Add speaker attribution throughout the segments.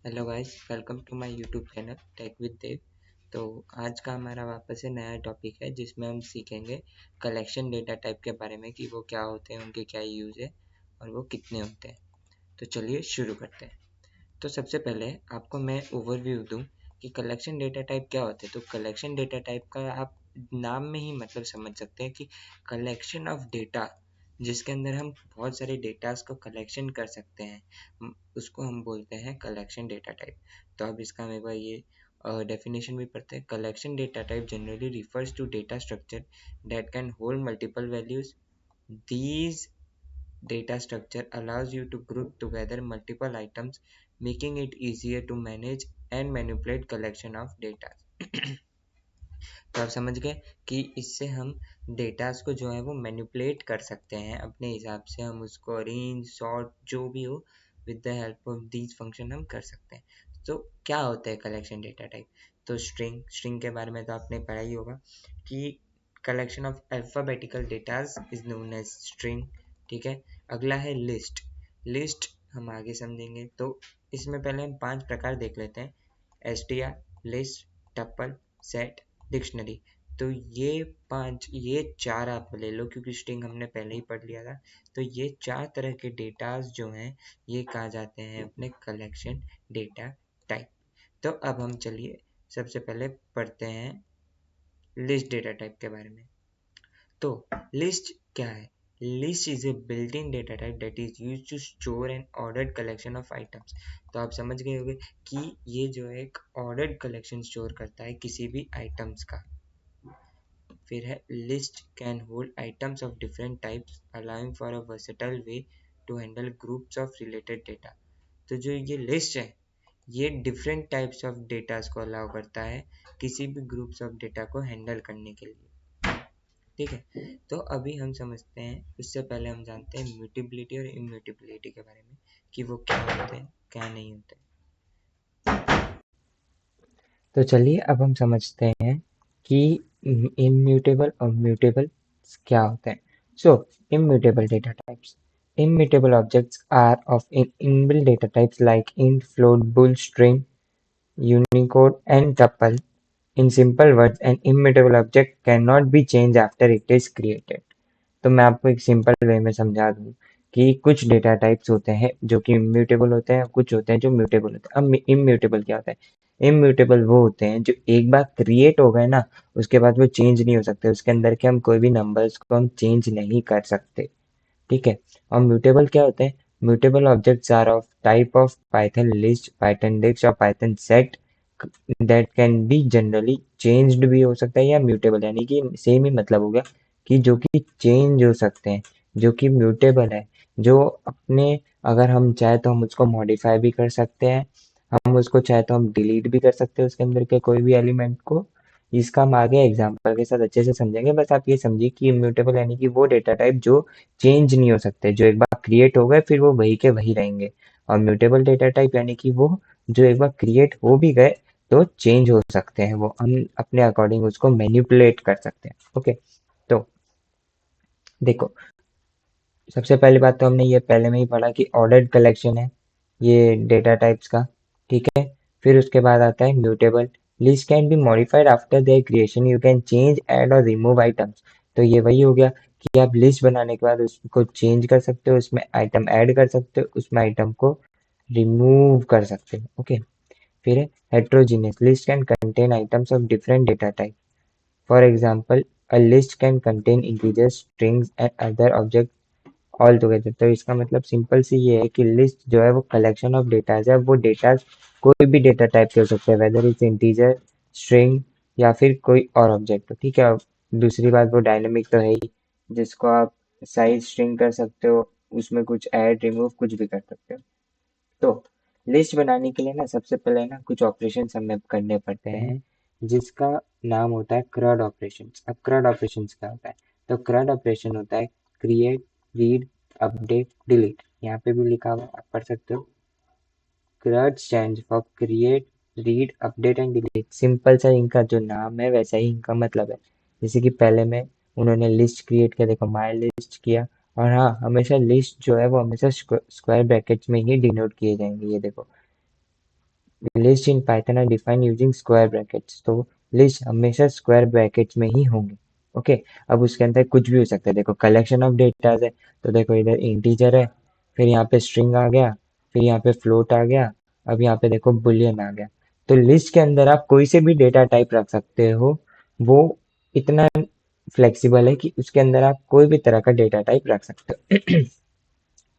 Speaker 1: Hello guys, welcome to my YouTube channel tech with Dev. तो आज का हमारा वापस से नया टॉपिक है जिसमें हम सीखेंगे कलेक्शन डेटा टाइप के बारे में कि वो क्या होते हैं, उनके क्या यूज़ है और वो कितने होते हैं। तो चलिए शुरू करते हैं। तो सबसे पहले आपको मैं ओवरव्यू दूं कि कलेक्शन डेटा टाइप क्या होते हैं। तो कलेक्शन डेटा टाइप का आप नाम में ही मतलब समझ सकते हैं कि कलेक्शन ऑफ डेटा, जिसके अंदर हम बहुत सारे डेटास को कलेक्शन कर सकते हैं, उसको हम बोलते हैं कलेक्शन डेटा टाइप। तो अब इसका हम एक बार ये डेफिनेशन भी पढ़ते हैं। Collection data type generally refers to data structure that can hold multiple values. These data structure allows you to group together multiple items, making it easier to manage and manipulate collection of data. तो आप समझ गए कि इससे हम datas को जो है वो मैनिपुलेट कर सकते हैं अपने हिसाब से। हम उसको अरेंज, सॉर्ट, जो भी हो, with the help of these function हम कर सकते हैं। तो क्या होता है कलेक्शन डेटा टाइप? तो स्ट्रिंग के बारे में तो आपने पढ़ा ही होगा कि collection of alphabetical datas is known as string. ठीक है। अगला है लिस्ट। लिस्ट हम आगे समझेंगे। तो इसमें पहले हम 5 प्रकार देख लेते हैं। str, list, tuple, set, dictionary. तो ये चार आप ले लो क्योंकि स्ट्रिंग हमने पहले ही पढ़ लिया था। तो ये 4 तरह के डेटास जो हैं ये कहा जाते हैं अपने कलेक्शन डेटा टाइप। तो अब हम चलिए सबसे पहले पढ़ते हैं लिस्ट डेटा टाइप के बारे में। तो लिस्ट क्या है? List is a built in data type that is use to store an ordered collection of items. तो आप समझ गए होंगे कि ये जो है एक ऑर्डर्ड कलेक्शन स्टोर करता है किसी भी आइटम्स का। फिर है list can hold items of different types allowing for a versatile way to handle groups of related data. तो जो ये लिस्ट है ये डिफरेंट टाइप्स ऑफ डेटास को अलाउ करता है किसी भी ग्रुप्स ऑफ डेटा को हैंडल करने के लिए। ठीक है। तो अभी हम समझते हैं, उससे पहले हम जानते हैं म्यूटेबिलिटी और इम्यूटेबिलिटी के बारे में कि वो क्या होते हैं, क्या नहीं होते। तो चलिए अब हम समझते हैं कि इम्यूटेबल और म्यूटेबल क्या होते हैं। So immutable data types. Immutable objects are of inbuilt data types like int, float, bool, string, Unicode, and tuple. In simple words, an immutable object cannot be changed after it is created. तो मैं आपको एक simple way में समझा दूँ कि कुछ data types होते हैं जो कि इम्यूटेबल होते हैं, कुछ होते हैं जो म्यूटेबल होते हैं। अब इम्यूटेबल क्या होता है? इम्यूटेबल वो होते हैं जो एक बार क्रिएट हो गए ना, उसके बाद वो चेंज नहीं हो सकते। उसके अंदर के हम कोई भी नंबर्स को हम चेंज नहीं कर सकते। ठीक है। और म्यूटेबल क्या होते हैं? Mutable objects are of type of Python list, Python dicts और Python set that can be generally changed भी हो सकता है या म्यूटेबल, यानी कि सेम ही मतलब हो गया कि जो कि चेंज हो सकते हैं, जो कि म्यूटेबल है, जो अपने अगर हम चाहे तो हम उसको मॉडिफाई भी कर सकते हैं, हम उसको चाहे तो हम डिलीट भी कर सकते हैं उसके अंदर के कोई भी एलिमेंट को। इसका हम आगे एग्जाम्पल के साथ अच्छे से समझेंगे। बस आप ये समझिए कि इम्यूटेबल यानी कि वो डेटा टाइप जो चेंज नहीं हो सकते, जो एक बार क्रिएट हो गए फिर वो वही के वही रहेंगे। और म्यूटेबल डेटा टाइप यानी कि वो जो एक बार क्रिएट हो भी गए तो चेंज हो सकते हैं, वो हम अपने अकॉर्डिंग उसको मैनिपुलेट कर सकते हैं। ओके। तो देखो, सबसे पहली बात तो हमने ये पहले में ही पढ़ा कि ऑर्डर्ड कलेक्शन है ये डेटा टाइप्स का। ठीक है। फिर उसके बाद आता है mutable. List can be modified after their creation, you can change, add और रिमूव आइटम्स। तो ये वही हो गया कि आप लिस्ट बनाने के बाद उसको चेंज कर सकते हो, उसमें आइटम ऐड कर सकते हो, उसमें आइटम को रिमूव कर सकते हो। ओके। फिर है heterogeneous. List can contain items of different data type. For example, a list can contain integers, strings and other objects all together. तो इसका मतलब सिंपल सी ये है कि लिस्ट जो है वो कलेक्शन ऑफ डेटाज है। वो डेटाज कोई भी डेटा टाइप के हो सकते हैं, वेदर इज इंटीजर, स्ट्रिंग या फिर कोई और ऑब्जेक्ट। ठीक है। दूसरी बात वो डायनेमिक तो है ही, जिसको आप साइज स्ट्रिंग कर सकते हो, उसमें कुछ ऐड रिमूव कुछ भी कर सकते हो। तो लिस्ट बनाने के लिए ना सबसे पहले ना कुछ ऑपरेशन हमें करने पड़ते हैं जिसका नाम होता है CRUD ऑपरेशंस। अब CRUD ऑपरेशंस क्या होता है? तो CRUD ऑपरेशन होता है क्रिएट, रीड, अपडेट, डिलीट। यहाँ पे भी लिखा हुआ है, आप पढ़ सकते हो। CRUD stand for create, read, update and delete. Simple सा इनका जो नाम है वैसा ही इनका मतलब है। जैसे कि पहले में उन्होंने लिस्ट क्रिएट किया, देखो माई लिस्ट किया। और हाँ, हमेशा लिस्ट जो है वो हमेशा स्क्वायर ब्रैकेट्स में ही डिनोट किए जाएंगे। ये देखो list in Python are defined using square brackets. तो लिस्ट हमेशा स्क्वायर ब्रैकेट्स में ही होंगे। ओके, अब उसके अंदर कुछ भी हो सकता है। देखो कलेक्शन ऑफ डेटाज है, तो देखो इधर इंटीजर है, फिर यहाँ पे स्ट्रिंग आ गया, फिर यहाँ पे फ्लोट आ गया, अब यहाँ पे देखो बुलियन आ गया। तो लिस्ट के अंदर आप कोई से भी डेटा टाइप रख सकते हो। वो इतना फ्लेक्सिबल है कि उसके अंदर आप कोई भी तरह का डेटा टाइप रख सकते हो।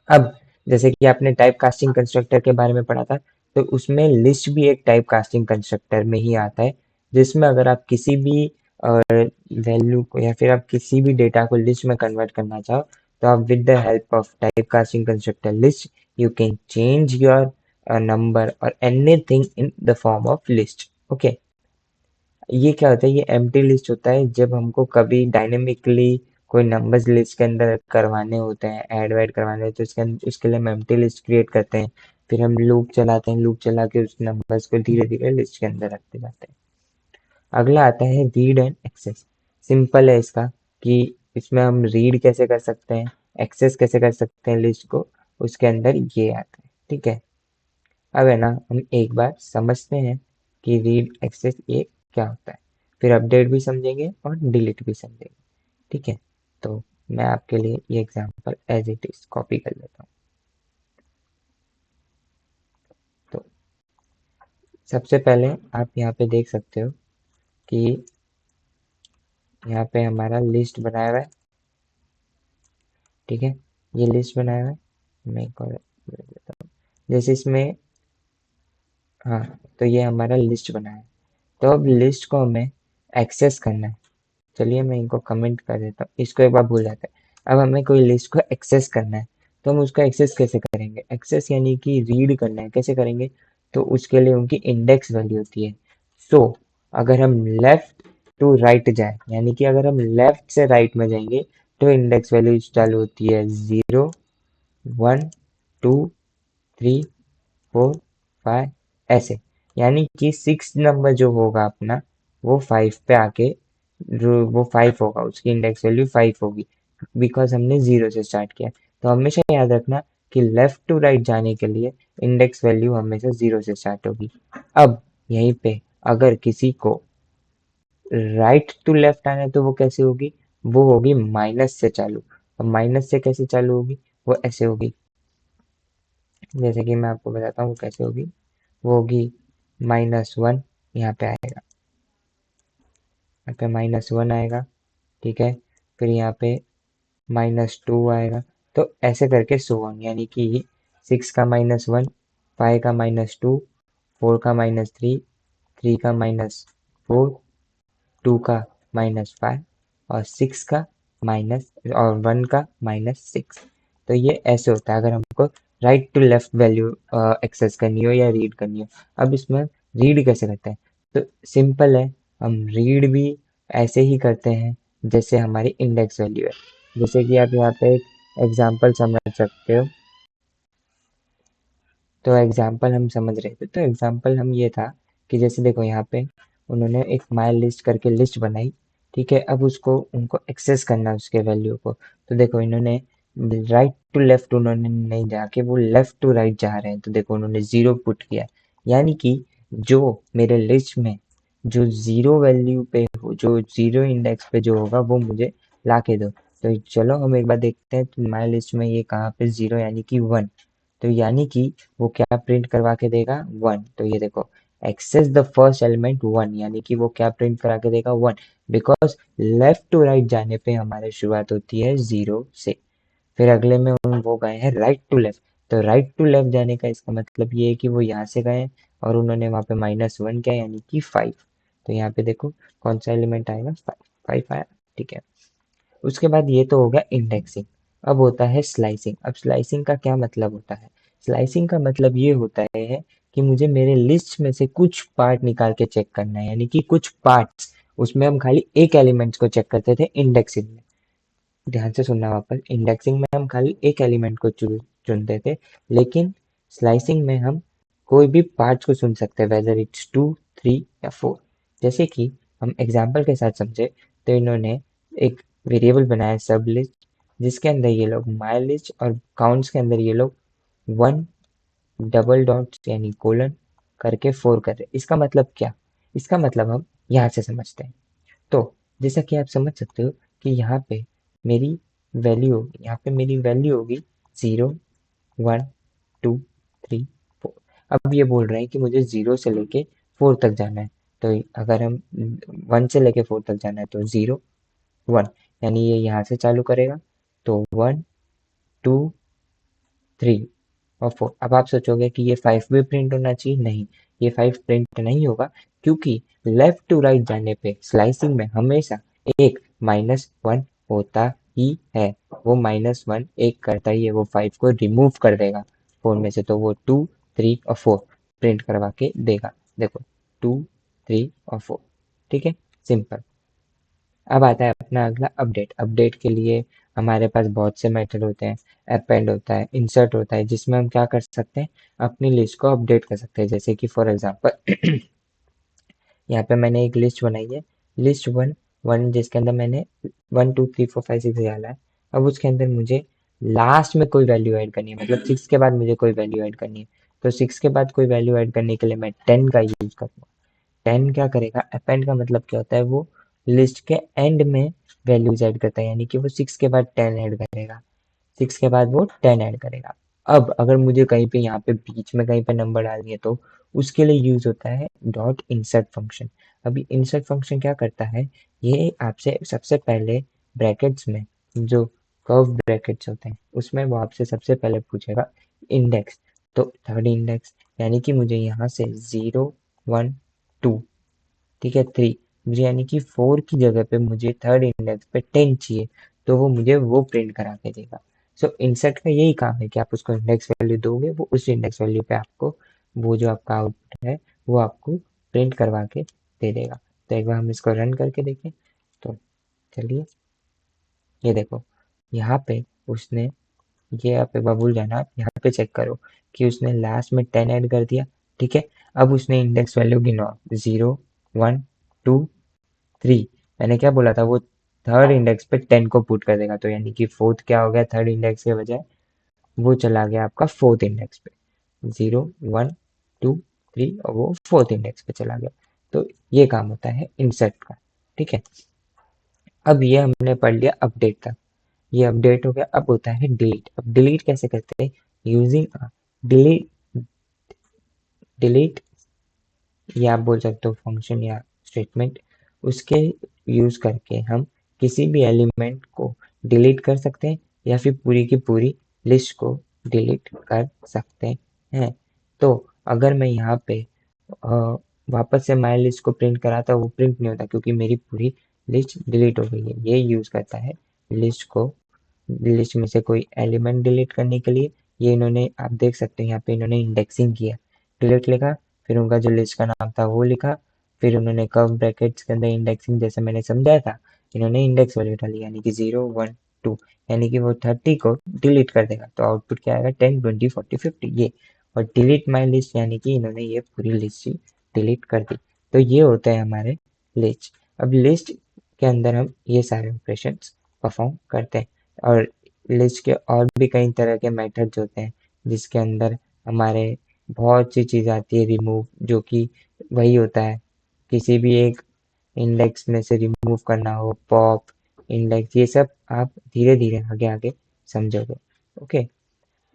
Speaker 1: अब जैसे कि आपने टाइप कास्टिंग कंस्ट्रक्टर के बारे में पढ़ा था, तो उसमें लिस्ट भी एक टाइप कास्टिंग कंस्ट्रक्टर में ही आता है, जिसमें अगर आप किसी भी वैल्यू को या फिर आप किसी भी डेटा को लिस्ट में कन्वर्ट करना चाहो, तो आप with the help of type casting constructor list you can change your number और anything in the form of list. Okay, ये क्या होता है, ये एम्प्टी लिस्ट होता है जब हमको कभी डायनेमिकली कोई नंबर्स लिस्ट के अंदर करवाने होते हैं, ऐड वैड करवाने होते हैं, उसके लिए हम एम्प्टी लिस्ट क्रिएट करते हैं। फिर हम लूप चलाते हैं, लूप चला के उस नंबर्स को धीरे धीरे लिस्ट के अंदर रखते जाते हैं। अगला आता है रीड एंड एक्सेस। सिंपल है इसका कि इसमें हम रीड कैसे कर सकते हैं, एक्सेस कैसे कर सकते हैं लिस्ट को, उसके अंदर ये आता है। ठीक है, अब है ना, हम एक बार समझते हैं कि रीड एक्सेस ये क्या होता है, फिर अपडेट भी समझेंगे और डिलीट भी समझेंगे। ठीक है, तो मैं आपके लिए ये example as it is copy कर लेता हूँ। तो सबसे पहले आप यहाँ पे देख सकते हो कि यहाँ पे हमारा लिस्ट बनाया हुआ है। ठीक है, ये लिस्ट बनाया हुआ है, मैं एक और ले लेता हूँ। जैसे इसमें, हाँ, तो ये हमारा लिस्ट बना है। तो अब लिस्ट को हमें एक्सेस करना है। चलिए मैं इनको कमेंट कर देता हूँ, इसको एक बार भूल जाते हैं। अब हमें कोई लिस्ट को एक्सेस करना है, तो हम उसको एक्सेस कैसे करेंगे? एक्सेस यानी कि रीड करना है, कैसे करेंगे? तो उसके लिए उनकी इंडेक्स वैल्यू होती है। सो अगर हम लेफ्ट टू राइट जाए, यानी कि अगर हम लेफ्ट से राइट में जाएंगे, तो इंडेक्स वैल्यू चालू होती है 0, 1, 2, 3, 4, 5, ऐसे। यानी कि 6 नंबर जो होगा अपना, वो 5 पे आके वो 5 होगा, उसकी इंडेक्स वैल्यू 5 होगी, बिकॉज हमने 0 से स्टार्ट किया। तो हमेशा याद रखना कि लेफ्ट टू राइट जाने के लिए इंडेक्स वैल्यू हमेशा 0 से स्टार्ट होगी। अब यहीं पे अगर किसी को राइट टू लेफ्ट आना है, तो वो कैसे होगी? वो होगी माइनस से चालू। अब माइनस से कैसे चालू होगी? वो ऐसे होगी, जैसे कि मैं आपको बताता हूँ वो कैसे होगी। वो होगी -1, यहाँ पे आएगा, यहाँ पे -1 आएगा। ठीक है, फिर यहाँ पे -2 आएगा। तो ऐसे करके सो ऑन, यानी कि 6 का -1, 5 का -2, 4 का -3, 3 का -4, 2 का -5 और 6 का माइनस और 1 का -6। तो ये ऐसे होता है अगर हमको right to left value access करनी हो या रीड करनी हो। अब इसमें रीड कैसे करते हैं? तो सिंपल है, हम रीड भी ऐसे ही करते हैं जैसे हमारी इंडेक्स वैल्यू है। जैसे कि आप यहाँ पे एक एग्जाम्पल समझ सकते हो। तो एग्जाम्पल हम समझ रहे थे, तो एग्जाम्पल हम ये था कि जैसे देखो यहाँ पे उन्होंने एक माई लिस्ट करके लिस्ट बनाई। ठीक है, अब उसको उनको एक्सेस करना है उसके वैल्यू को। तो देखो इन्होंने राइट टू लेफ्ट उन्होंने नहीं जाके वो लेफ्ट टू राइट जा रहे हैं, तो देखो उन्होंने 0 पुट किया। यानी कि जो मेरे लिस्ट में जो 0 वैल्यू पे हो, जो 0 इंडेक्स पे जो होगा वो मुझे ला के दो। तो चलो हम एक बार देखते हैं, तो माई लिस्ट में ये कहाँ पे 0 यानी कि 1। तो यानी कि वो क्या प्रिंट करवा के देगा? 1। तो ये देखो, एक्सेस द फर्स्ट एलिमेंट 1, यानी कि वो क्या प्रिंट करा के देगा? 1, बिकॉज लेफ्ट टू राइट जाने पे हमारी शुरुआत होती है 0 से। फिर अगले में वो गए हैं राइट टू लेफ्ट। तो राइट टू लेफ्ट जाने का इसका मतलब ये है कि वो यहाँ से गए और उन्होंने वहाँ पे -1 किया, यानी कि 5। तो यहाँ पे देखो कौन सा एलिमेंट आएगा? 5, 5 आया। ठीक है, उसके बाद ये तो हो गया इंडेक्सिंग। अब होता है स्लाइसिंग। अब स्लाइसिंग का क्या मतलब होता है? स्लाइसिंग का मतलब ये होता है कि मुझे मेरे लिस्ट में से कुछ पार्ट निकाल के चेक करना है, यानी कि कुछ पार्ट्स। उसमें हम खाली एक एलिमेंट्स को चेक करते थे इंडेक्सिंग में। ध्यान से सुनना वापस, इंडेक्सिंग में हम खाली एक एलिमेंट को चुनते थे, लेकिन स्लाइसिंग में हम कोई भी पार्ट्स को चुन सकते हैं, वेदर इट्स 2, 3 या 4। जैसे कि हम एग्जाम्पल के साथ समझे, तो इन्होंने एक वेरिएबल बनाया सब लिस्ट, जिसके अंदर ये लोग माई लिस्ट और काउंट्स के अंदर ये लोग 1 डबल डॉट्स यानी कोलन करके 4 कर रहे हैं। इसका मतलब क्या? इसका मतलब हम यहाँ से समझते हैं। तो जैसा कि आप समझ सकते हो कि यहाँ पे मेरी वैल्यू होगी, यहाँ पे मेरी वैल्यू होगी 0, 1, 2, 3, 4। अब ये बोल रहे हैं कि मुझे 0 से लेके 4 तक जाना है। तो अगर हम 1 से लेके 4 तक जाना है तो 0, 1, यानी ये यहाँ से चालू करेगा। तो 1, 2, 3 और 4। अब आप सोचोगे कि ये 5 भी प्रिंट होना चाहिए। नहीं, ये 5 प्रिंट नहीं होगा, क्योंकि लेफ्ट टू राइट जाने पे स्लाइसिंग में हमेशा एक -1 होता ही है। वो -1 एक करता ही है, वो 5 को रिमूव कर देगा 4 में से, तो वो 2, 3 और 4 प्रिंट करवा के देगा। देखो, 2, 3 और 4। ठीक है, सिंपल। अब आता है अपना अगला अपडेट। अपडेट के लिए हमारे पास बहुत से मेथड होते हैं। अपेंड होता है, इंसर्ट होता है, जिसमें हम क्या कर सकते हैं, अपनी लिस्ट को अपडेट कर सकते हैं। जैसे कि फॉर एग्जांपल यहाँ पे मैंने एक लिस्ट बनाई है, लिस्ट वन वन, जिसके अंदर मैंने 1, 2, 3, 4, 5, 6 डाला है। अब उसके अंदर मुझे लास्ट में कोई वैल्यू ऐड करनी है, मतलब 6 के बाद मुझे कोई वैल्यू ऐड करनी है। तो 6 के बाद कोई वैल्यू ऐड करने के लिए मैं 10 का यूज करूँगा। 10 क्या करेगा, अपेंड का मतलब क्या होता है, वो लिस्ट के एंड में वैल्यूज ऐड करता है, यानी कि वो 6 के बाद 10 ऐड करेगा। 6 के बाद वो 10 ऐड करेगा। अब अगर मुझे कहीं पे यहाँ पे बीच में कहीं पे नंबर डालनी है, तो उसके लिए यूज होता है डॉट इंसर्ट फंक्शन। अभी इंसर्ट फंक्शन क्या करता है, ये आपसे सबसे पहले ब्रैकेट्स में, जो कर्व ब्रैकेट्स होते हैं, उसमें वो आपसे सबसे पहले पूछेगा इंडेक्स। तो थर्ड इंडेक्स, यानी कि मुझे यहाँ से 0, 1, 2, ठीक है, 3, मुझे यानी कि 4 की जगह पे मुझे थर्ड इंडेक्स पे 10 चाहिए, तो वो मुझे वो प्रिंट करा के देगा। सो इंसर्ट का यही काम है कि आप उसको इंडेक्स वैल्यू दोगे, वो उस इंडेक्स वैल्यू पे आपको वो जो आपका आउटपुट है वो आपको प्रिंट करवा के दे देगा। तो एक बार हम इसको रन करके देखें। तो चलिए, ये देखो, यहाँ पे उसने, ये आप एक बार भूल जाना, आप यहाँ पे चेक करो कि उसने लास्ट में 10 ऐड कर दिया। ठीक है, अब उसने इंडेक्स वैल्यू गिनवा, 0, 1, 2, 3। मैंने क्या बोला था, वो थर्ड इंडेक्स पे 10 को पुट कर देगा। तो यानी कि फोर्थ क्या हो गया, थर्ड इंडेक्स के बजाय वो चला गया आपका फोर्थ इंडेक्स पे। 0, 1, 2, 3 और वो फोर्थ इंडेक्स पे चला गया। तो ये काम होता है इंसर्ट का। ठीक है, अब ये हमने पढ़ लिया अपडेट तक। ये अपडेट हो गया। अब होता है डिलीट। अब डिलीट कैसे करते हैं, यूजिंग डिलीट, डिलीट या आप बोल सकते हो फंक्शन या स्टेटमेंट, उसके यूज करके हम किसी भी एलिमेंट को डिलीट कर सकते हैं, या फिर पूरी की पूरी लिस्ट को डिलीट कर सकते हैं। तो अगर मैं यहाँ पे वापस से माई लिस्ट को प्रिंट कराता, वो प्रिंट नहीं होता, क्योंकि मेरी पूरी लिस्ट डिलीट हो गई है। ये यूज करता है लिस्ट को, लिस्ट में से कोई एलिमेंट डिलीट करने के लिए। ये इन्होंने, आप देख सकते हैं यहाँ पे इन्होंने इंडेक्सिंग किया, डिलीट लिखा, फिर उनका जो लिस्ट का नाम था वो लिखा, फिर उन्होंने कर्व ब्रैकेट्स के अंदर इंडेक्सिंग जैसे मैंने समझाया था, इन्होंने इंडेक्स वैल्यू डाली, यानी कि 0, 1, 2, यानी कि वो 30 को डिलीट कर देगा। तो आउटपुट क्या आएगा, 10, 20, 40, 50 ये। और डिलीट माई लिस्ट, यानी कि इन्होंने ये पूरी लिस्ट ही डिलीट कर दी। तो ये होता है हमारे लिस्ट। अब लिस्ट के अंदर हम ये सारे ऑपरेशन परफॉर्म करते हैं। और लिस्ट के और भी कई तरह के मेथड्स होते हैं, जिसके अंदर हमारे बहुत सी चीज़ आती है, रिमूव, जो कि वही होता है, किसी भी एक इंडेक्स में से रिमूव करना हो, पॉप, इंडेक्स, ये सब आप धीरे धीरे आगे आगे समझोगे। ओके,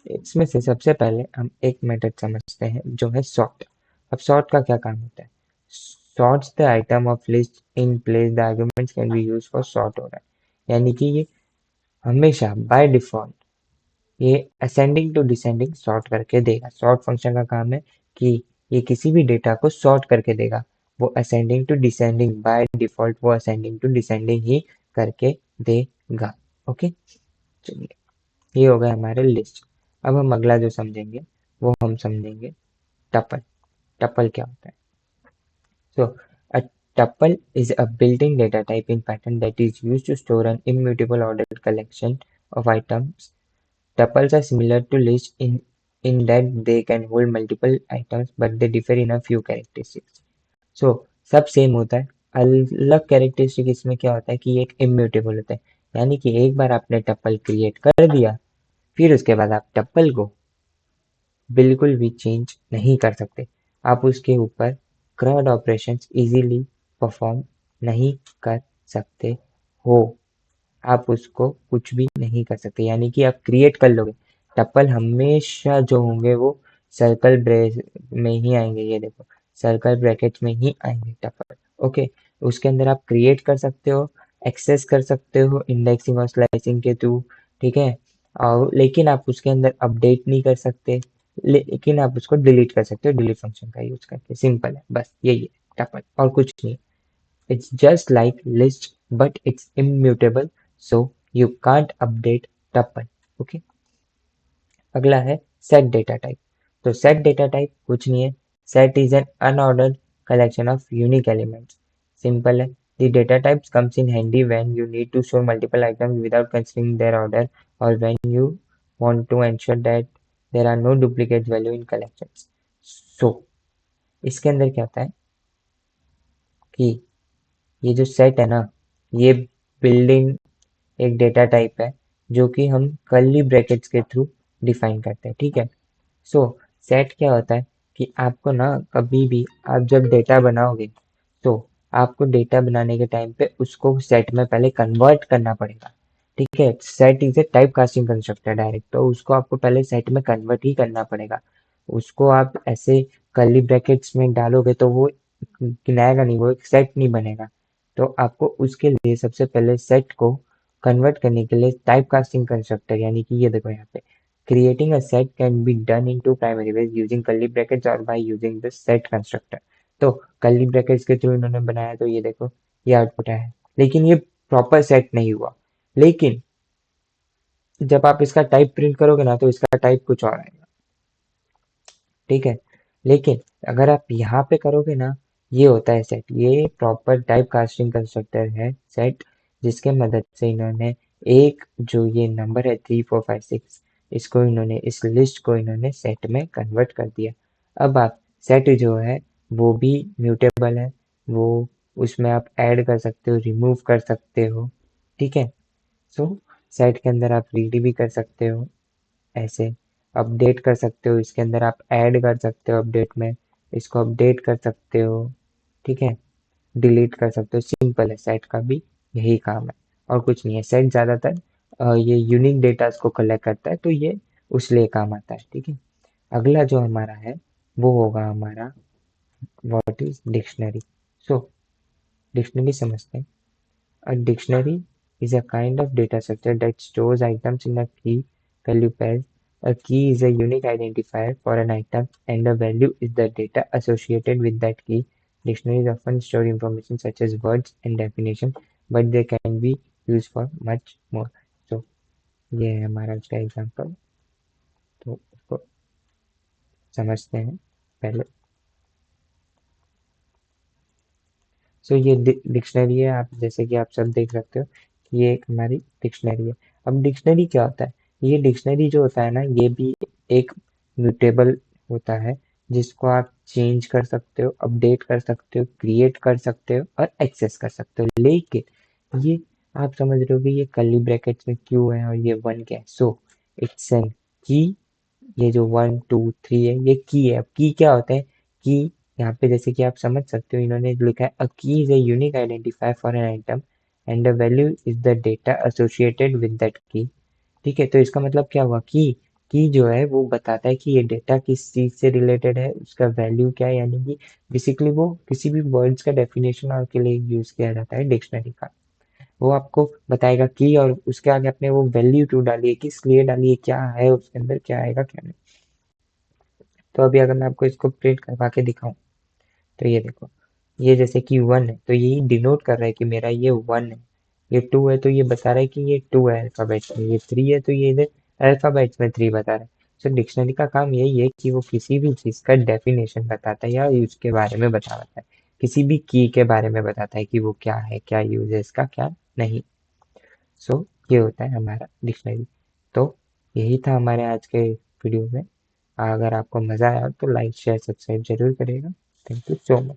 Speaker 1: इसमें से सबसे पहले हम एक मेथड समझते हैं जो है सॉर्ट। अब सॉर्ट का क्या काम होता है, sorts the item of list in place the arguments can be use for sort हो रहा है, यानी कि ये हमेशा बाय डिफॉल्ट ये असेंडिंग टू डिसेंडिंग सॉर्ट करके देगा। सॉर्ट फंक्शन का काम है कि ये किसी भी डेटा को सॉर्ट करके देगा। वो ascending to descending, by default वो असेंडिंग टू डिसेंडिंग ही करके देगा। ओके, चलिए, ये हो गए हमारे लिस्ट। अब हम अगला जो समझेंगे वो हम समझेंगे टपल। टपल क्या होता है? सो a tuple is a built-in data type in Python that is used to store an immutable ordered collection of items. Tuples are similar to lists in that they can hold multiple items, but they differ in a few characteristics. So सब same होता है, अलग characteristic इसमें क्या होता है कि ये एक इम्यूटेबल होता है, यानी कि एक बार आपने टपल क्रिएट कर दिया, फिर उसके बाद आप टपल को बिल्कुल भी चेंज नहीं कर सकते। आप उसके ऊपर CRUD ऑपरेशंस इजीली परफॉर्म नहीं कर सकते हो। आप उसको कुछ भी नहीं कर सकते, यानी कि आप क्रिएट कर लोगे, टपल हमेशा जो होंगे वो सर्कल ब्रेस में ही आएंगे। ये देखो, सर्कल ब्रैकेट्स में ही आएंगे टपल। ओके, उसके अंदर आप क्रिएट कर सकते हो, एक्सेस कर सकते हो इंडेक्सिंग और स्लाइसिंग के थ्रू, ठीक है। और लेकिन आप उसके अंदर अपडेट नहीं कर सकते, लेकिन आप उसको डिलीट कर सकते हो डिलीट फंक्शन का यूज करके। सिंपल है, बस यही है टपल, और कुछ नहीं। It's just like list, but it's immutable, so you can't update tuple. Okay. अगला है set data type। तो set data type कुछ नहीं है, set is an unordered collection of unique elements। Simple है। The data types comes in handy when you need to store multiple items without considering their order, or when you want to ensure that there are no duplicate value in collections। So इसके अंदर क्या होता है कि ये जो set है ना, ये बिल्डिंग एक डेटा टाइप है जो कि हम कर्ली ब्रैकेट्स के थ्रू डिफाइन करते हैं, ठीक है। सो सेट क्या होता है कि आपको ना कभी भी आप जब डेटा बनाओगे तो आपको डेटा बनाने के टाइम पे उसको सेट में पहले कन्वर्ट करना पड़ेगा, ठीक है। Set is a type casting constructor direct, तो उसको आपको पहले सेट में कन्वर्ट ही करना पड़ेगा। उसको आप ऐसे कर्ली ब्रैकेट्स में डालोगे तो वो गिनाएगा नहीं, वो एक सेट नहीं बनेगा। तो आपको उसके लिए सबसे पहले सेट को कन्वर्ट करने के लिए टाइप कास्टिंग कंस्ट्रक्टर, यानी कि ये देखो यहाँ पे, creating a set can be done into primary ways using curly brackets और by using the set constructor. तो कर्ली ब्रैकेट्स के थ्रू इन्होंने बनाया, तो ये देखो ये आउटपुट है, लेकिन ये प्रॉपर सेट नहीं हुआ। लेकिन जब आप इसका टाइप प्रिंट करोगे ना तो इसका टाइप कुछ और आएगा, ठीक है। लेकिन अगर आप यहाँ पे करोगे ना, ये होता है सेट, ये प्रॉपर टाइप कास्टिंग कंस्ट्रक्टर है सेट, जिसके मदद से इन्होंने एक जो ये नंबर है 3 4 5 6, इसको इन्होंने, इस लिस्ट को इन्होंने सेट में कन्वर्ट कर दिया। अब आप सेट जो है वो भी म्यूटेबल है, वो उसमें आप ऐड कर सकते हो, रिमूव कर सकते हो, ठीक है। सो सेट के अंदर आप रीड भी कर सकते हो, ऐसे अपडेट कर सकते हो, इसके अंदर आप ऐड कर सकते हो अपडेट में, इसको अपडेट कर सकते हो, ठीक है, डिलीट कर सकते हो। सिंपल है, सेट का भी यही काम है और कुछ नहीं है। सेट ज़्यादातर ये यूनिक डेटा को कलेक्ट करता है, तो ये उस लिए काम आता है, ठीक है। अगला जो हमारा है वो होगा हमारा what is dictionary. So dictionary समझते हैं। A dictionary is a kind of data structure that stores items in a key value pairs. A key is a unique identifier for an item, and a value is the data associated with that key. Dictionaries often store information such as words and definition, but they can be used for much more. So, ये है हमारा उसका example, तो उसको समझते हैं पहले। सो ये डिक्शनरी है, आप जैसे कि आप सब देख सकते हो कि ये एक हमारी डिक्शनरी है। अब डिक्शनरी क्या होता है? ये डिक्शनरी जो होता है ना, ये भी एक म्यूटेबल होता है, जिसको आप चेंज कर सकते हो, अपडेट कर सकते हो, क्रिएट कर सकते हो और एक्सेस कर सकते हो। लेकिन ये आप समझ रहे हो कि ये कर्ली ब्रैकेट्स में क्यों है और ये वन क्या है। सो इट्स एन की, ये जो 1 2 3 है ये की है। अब की क्या होता है? की यहाँ पे जैसे कि आप समझ सकते हो, इन्होंने लिखा है अ की is a unique identifier for an item and the value is the data associated with that की, ठीक है। तो इसका मतलब क्या हुआ? की जो है वो बताता है कि ये डेटा किस चीज से रिलेटेड है, उसका वैल्यू क्या है, यानी कि बेसिकली वो किसी भी वर्ड्स का डेफिनेशन और के लिए यूज किया जाता है डिक्शनरी का। वो आपको बताएगा की, और उसके आगे आपने वो वैल्यू क्यों डाली है, किस लिए डाली है, क्या है उसके अंदर, क्या आएगा क्या नहीं। तो अभी अगर मैं आपको इसको प्रिंट करवा के दिखाऊं, तो ये देखो, ये जैसे कि 1 है तो यही डिनोट कर रहा है कि मेरा ये 1 है। ये 2 है तो ये बता रहा है कि ये 2 है अल्फाबेट्स में। ये 3 है तो ये इधर अल्फाबेट्स में 3 बता रहा है। सो डिक्शनरी का काम यही है कि वो किसी भी चीज़ का डेफिनेशन बताता है या यूज के बारे में बताता है, किसी भी की के बारे में बताता है कि वो क्या है, क्या यूज है इसका, क्या नहीं। सो ये होता है हमारा डिक्शनरी। तो यही था हमारे आज के वीडियो में। अगर आपको मज़ा आया तो लाइक शेयर सब्सक्राइब जरूर करिएगा। Thank you so much.